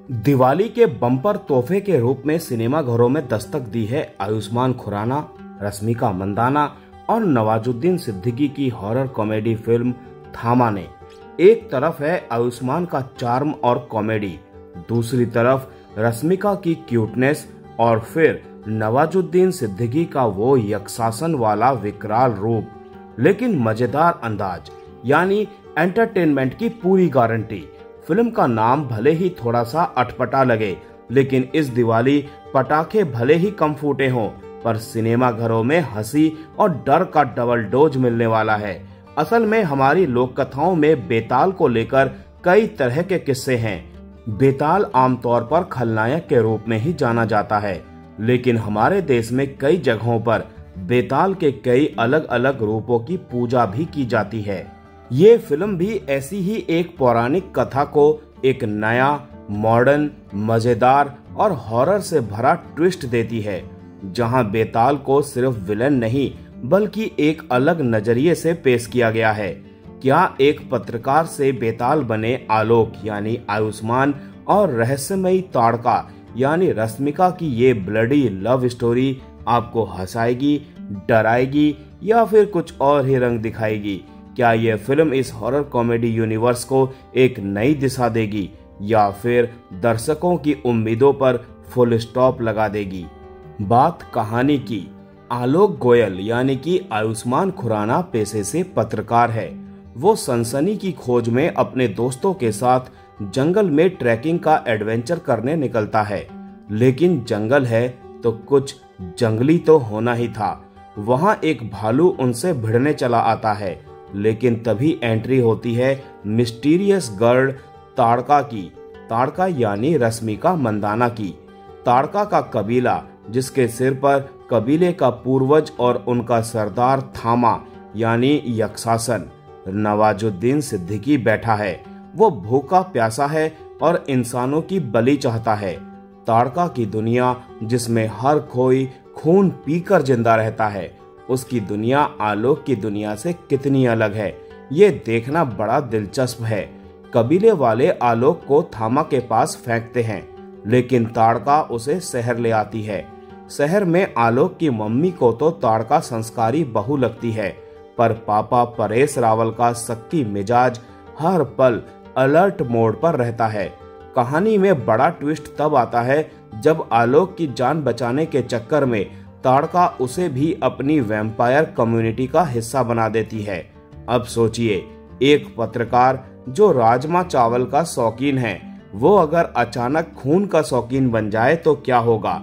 दिवाली के बम्पर तोहफे के रूप में सिनेमा घरों में दस्तक दी है आयुष्मान खुराना, रश्मिका मंदाना और नवाजुद्दीन सिद्दीकी की हॉरर कॉमेडी फिल्म थामा ने। एक तरफ है आयुष्मान का चार्म और कॉमेडी, दूसरी तरफ रश्मिका की क्यूटनेस और फिर नवाजुद्दीन सिद्दीकी का वो यक्षासन वाला विकराल रूप, लेकिन मजेदार अंदाज, यानी एंटरटेनमेंट की पूरी गारंटी। फिल्म का नाम भले ही थोड़ा सा अटपटा लगे, लेकिन इस दिवाली पटाखे भले ही कम फूटे हों, पर सिनेमा घरों में हंसी और डर का डबल डोज मिलने वाला है। असल में हमारी लोक कथाओं में बेताल को लेकर कई तरह के किस्से हैं। बेताल आमतौर पर खलनायक के रूप में ही जाना जाता है, लेकिन हमारे देश में कई जगहों पर बेताल के कई अलग अलग रूपों की पूजा भी की जाती है। ये फिल्म भी ऐसी ही एक पौराणिक कथा को एक नया, मॉडर्न, मजेदार और हॉरर से भरा ट्विस्ट देती है, जहां बेताल को सिर्फ विलन नहीं बल्कि एक अलग नजरिए से पेश किया गया है। क्या एक पत्रकार से बेताल बने आलोक यानी आयुष्मान और रहस्यमयी ताड़का यानी रश्मिका की ये ब्लडी लव स्टोरी आपको हंसाएगी, डराएगी या फिर कुछ और ही रंग दिखाएगी? क्या यह फिल्म इस हॉरर कॉमेडी यूनिवर्स को एक नई दिशा देगी या फिर दर्शकों की उम्मीदों पर फुल स्टॉप लगा देगी? बात कहानी की। आलोक गोयल यानी कि आयुष्मान खुराना पेशे से पत्रकार है। वो सनसनी की खोज में अपने दोस्तों के साथ जंगल में ट्रैकिंग का एडवेंचर करने निकलता है, लेकिन जंगल है तो कुछ जंगली तो होना ही था। वहां एक भालू उनसे भिड़ने चला आता है, लेकिन तभी एंट्री होती है मिस्टीरियस गर्ल ताड़का की। ताड़का यानी रश्मिका मंदाना की। ताड़का का कबीला, जिसके सिर पर कबीले का पूर्वज और उनका सरदार थामा यानी यक्षासन नवाजुद्दीन सिद्दीकी बैठा है। वो भूखा प्यासा है और इंसानों की बलि चाहता है। ताड़का की दुनिया, जिसमें हर कोई खून पीकर जिंदा रहता है, उसकी दुनिया आलोक की दुनिया से कितनी अलग है, ये देखना बड़ा दिलचस्प है। कबीले वाले आलोक को थामा के पास फेंकते हैं, लेकिन ताड़का उसे शहर ले आती है। शहर में आलोक की मम्मी को तो ताड़का संस्कारी बहू लगती है, पर पापा परेश रावल का सक्की मिजाज हर पल अलर्ट मोड पर रहता है। कहानी में बड़ा ट्विस्ट तब आता है जब आलोक की जान बचाने के चक्कर में ताड़का उसे भी अपनी वैम्पायर कम्युनिटी का हिस्सा बना देती है। अब सोचिए, एक पत्रकार जो राजमा चावल का शौकीन है, वो अगर अचानक खून का शौकीन बन जाए तो क्या होगा?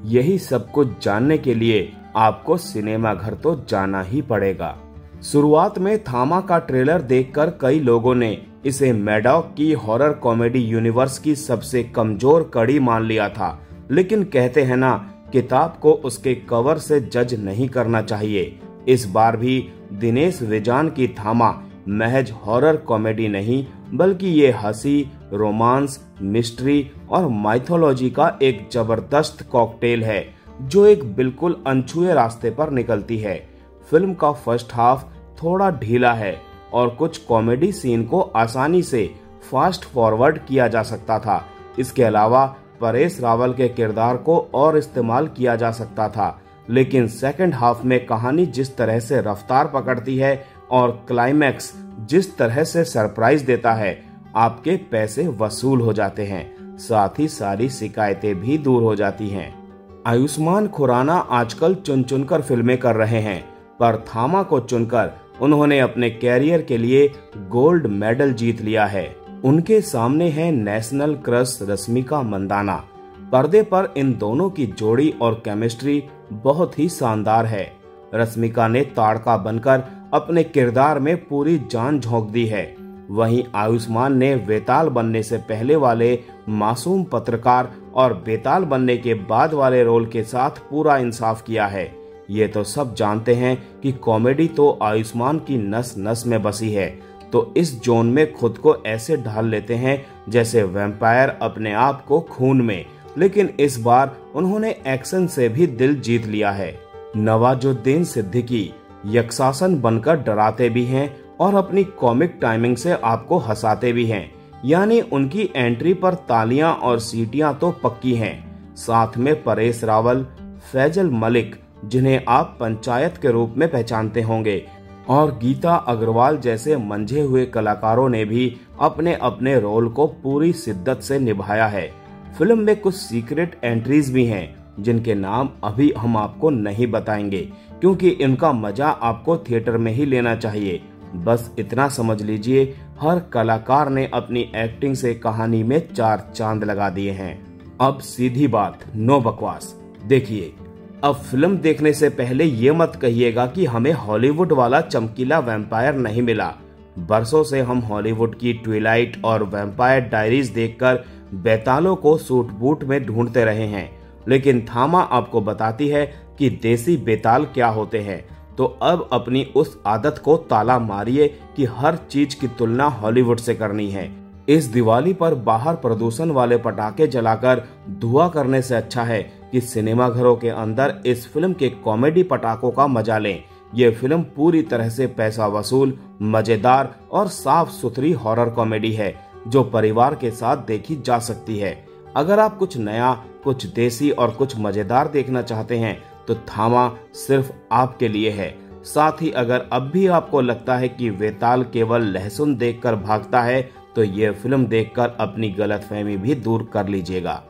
यही सब कुछ जानने के लिए आपको सिनेमा घर तो जाना ही पड़ेगा। शुरुआत में थामा का ट्रेलर देखकर कई लोगों ने इसे मैडॉक की हॉरर कॉमेडी यूनिवर्स की सबसे कमजोर कड़ी मान लिया था, लेकिन कहते हैं ना, किताब को उसके कवर से जज नहीं करना चाहिए। इस बार भी दिनेश विजान की थामा महज हॉरर कॉमेडी नहीं, बल्कि ये हंसी, रोमांस, मिस्ट्री और माइथोलॉजी का एक जबरदस्त कॉकटेल है, जो एक बिल्कुल अनछुए रास्ते पर निकलती है। फिल्म का फर्स्ट हाफ थोड़ा ढीला है और कुछ कॉमेडी सीन को आसानी से फास्ट फॉरवर्ड किया जा सकता था। इसके अलावा परेश रावल के किरदार को और इस्तेमाल किया जा सकता था, लेकिन सेकंड हाफ में कहानी जिस तरह से रफ्तार पकड़ती है और क्लाइमैक्स जिस तरह से सरप्राइज देता है, आपके पैसे वसूल हो जाते हैं, साथ ही सारी शिकायतें भी दूर हो जाती हैं। आयुष्मान खुराना आजकल चुन चुनकर फिल्में कर रहे हैं, पर थामा को चुनकर उन्होंने अपने कैरियर के लिए गोल्ड मेडल जीत लिया है। उनके सामने है नेशनल क्रश रश्मिका मंदाना। पर्दे पर इन दोनों की जोड़ी और केमिस्ट्री बहुत ही शानदार है। रश्मिका ने ताड़का बनकर अपने किरदार में पूरी जान झोंक दी है, वहीं आयुष्मान ने बेताल बनने से पहले वाले मासूम पत्रकार और बेताल बनने के बाद वाले रोल के साथ पूरा इंसाफ किया है। ये तो सब जानते हैं कि कॉमेडी तो आयुष्मान की नस नस में बसी है, तो इस जोन में खुद को ऐसे ढाल लेते हैं जैसे वैम्पायर अपने आप को खून में, लेकिन इस बार उन्होंने एक्शन से भी दिल जीत लिया है। नवाजुद्दीन सिद्दीकी यक्षासन बनकर डराते भी हैं और अपनी कॉमिक टाइमिंग से आपको हंसाते भी हैं। यानी उनकी एंट्री पर तालियां और सीटियां तो पक्की हैं। साथ में परेश रावल, फैजल मलिक, जिन्हें आप पंचायत के रूप में पहचानते होंगे, और गीता अग्रवाल जैसे मंझे हुए कलाकारों ने भी अपने अपने रोल को पूरी शिद्दत से निभाया है। फिल्म में कुछ सीक्रेट एंट्रीज भी हैं जिनके नाम अभी हम आपको नहीं बताएंगे, क्योंकि इनका मजा आपको थिएटर में ही लेना चाहिए। बस इतना समझ लीजिए, हर कलाकार ने अपनी एक्टिंग से कहानी में 4 चांद लगा दिए हैं। अब सीधी बात, नो बकवास। देखिए, अब फिल्म देखने से पहले ये मत कहिएगा कि हमें हॉलीवुड वाला चमकीला वैम्पायर नहीं मिला। बरसों से हम हॉलीवुड की ट्विलाइट और वैम्पायर डायरीज देखकर बेतालों को सूट बूट में ढूंढते रहे हैं, लेकिन थामा आपको बताती है कि देसी बेताल क्या होते हैं। तो अब अपनी उस आदत को ताला मारिए कि हर चीज की तुलना हॉलीवुड से करनी है। इस दिवाली पर बाहर प्रदूषण वाले पटाखे जलाकर धुआं करने से अच्छा है कि सिनेमा घरों के अंदर इस फिल्म के कॉमेडी पटाखों का मजा लें। ये फिल्म पूरी तरह से पैसा वसूल, मजेदार और साफ सुथरी हॉरर कॉमेडी है जो परिवार के साथ देखी जा सकती है। अगर आप कुछ नया, कुछ देसी और कुछ मजेदार देखना चाहते हैं तो थामा सिर्फ आपके लिए है। साथ ही अगर अब भी आपको लगता है कि वेताल केवल लहसुन देखकर भागता है तो ये फिल्म देखकर अपनी गलतफहमी भी दूर कर लीजिएगा।